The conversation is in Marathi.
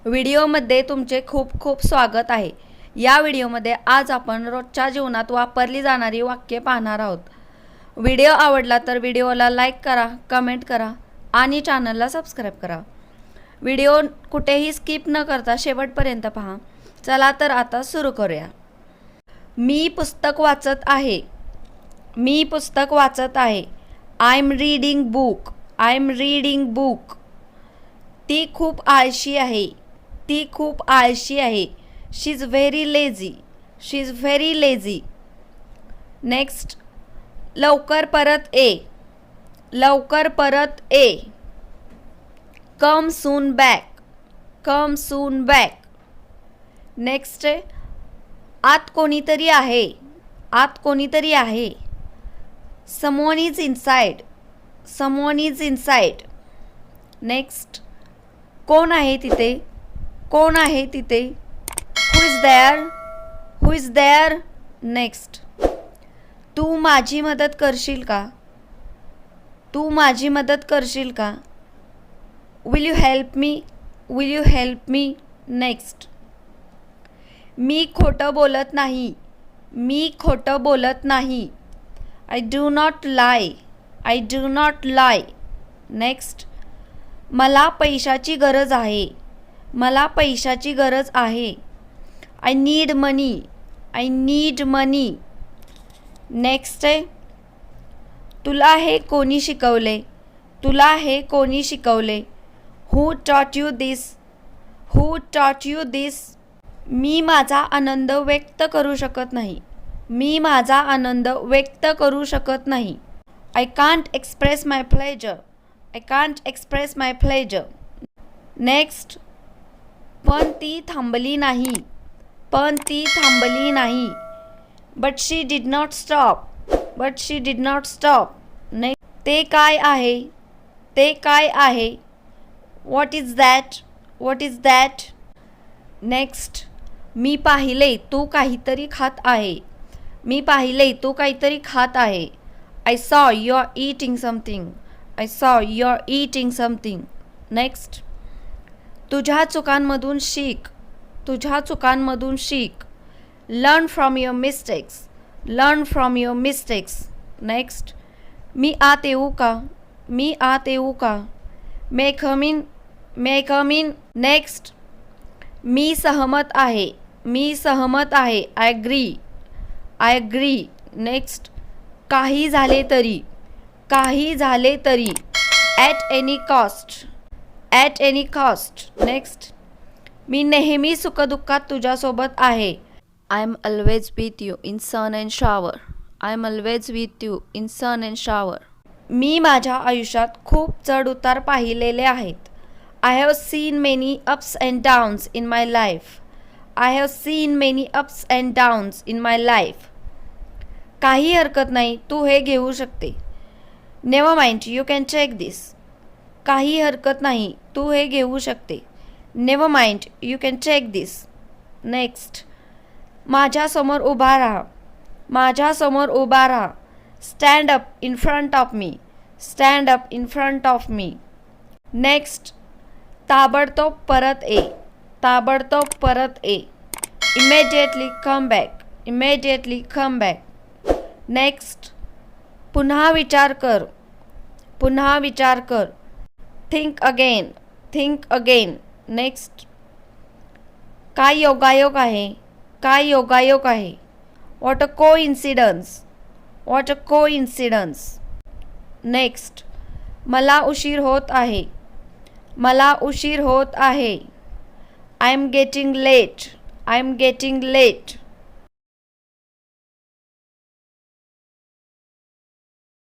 व्हिडिओमध्ये तुमचे खूप खूप स्वागत आहे। या व्हिडिओमध्ये आज आपण रोजच्या जीवनात वापरली जाणारी वाक्ये पाहणार आहोत। व्हिडिओ आवडला तर व्हिडिओला लाईक करा, कमेंट करा आणि चॅनलला सबस्क्राइब करा। व्हिडिओ कुठेही स्किप न करता शेवटपर्यंत पहा। चला तर आता सुरू करूया। मी पुस्तक वाचत आहे। मी पुस्तक वाचत आहे। I am reading book. I am reading book. ती खूप आळशी आहे। ती खूप आळशी आहे। She is very lazy. She is very lazy. Next, लवकर परत ये। लवकर परत ये। Come soon back. Come soon back. Next आहे, आत कोणीतरी आहे। आत कोणीतरी आहे। Someone is inside. Someone is inside. Next, कोण आहे तिथे। कोण आहे तिथे। Who is there. Who is there. Next, तू माझी मदत करशील का। तू माझी मदत करशील का। Will you help me. Will you help me. Next, मी खोटं बोलत नाही। मी खोटं बोलत नाही। I do not lie. I do not lie. Next, मला पैशाची गरज आहे। मला पैशाची गरज आहे। I need money. I need money. Next आहे, तुला हे कोणी शिकवले। तुला हे कोणी शिकवले। हू टॉट यू दिस। हू टॉट यू दिस। मी माझा आनंद व्यक्त करू शकत नाही। मी माझा आनंद व्यक्त करू शकत नाही। I can't express my pleasure. I can't express my pleasure. Next, पण ती थांबली नाही। पण ती थांबली नाही। But she did not stop. But she did not stop. Next, ते काय आहे। ते काय आहे। What is that. What is that. Next, मी पाहिले तू काहीतरी खात आहे। मी पाहिले तू काहीतरी खात आहे। I saw you are eating something. I saw you are eating something. Next, तुझ्या चुकांमधून शिक। तुझ्या चुकांमधून शिक। Learn from your mistakes. Learn from your mistakes. Next, मी आत येऊ का। मी आत येऊ का। May come in. May come in. Next, मी सहमत आहे। मी सहमत आहे। I agree. I agree. Next, काही झाले तरी। काही झाले तरी। At any cost. At any cost. Next, मी नेहमी सुखदुःखात तुझ्यासोबत आहे। I am always with you in sun and shower. I am always with you in sun and shower. मी माझ्या आयुष्यात खूप चढ उतार पाहिलेले आहेत। I have seen many ups and downs in my life. I have seen many ups and downs in my life. काही हरकत नाही, तू हे घेऊ शकते। Never mind, you can check this. काही हरकत नाही, तू हे घेऊ शकते। Never mind, you can check this. Next, माझ्यासमोर उभा राहा। माझ्यासमोर उभा राहा। Stand up in front of me. Stand up in front of me. Next, ताबडतोब परत ये। ताबडतोब परत ये। Immediately come back. Immediately come back. Next, पुन्हा विचार कर। पुन्हा विचार कर। Think again. Think again. Next, काय योगायोग आहे। काय योगायोग आहे। व्हॉट अ को इन्सिडन्स। व्हॉट अ को इन्सिडन्स। नेक्स्ट, मला उशीर होत आहे। मला उशीर होत आहे। I am getting late. I am getting late.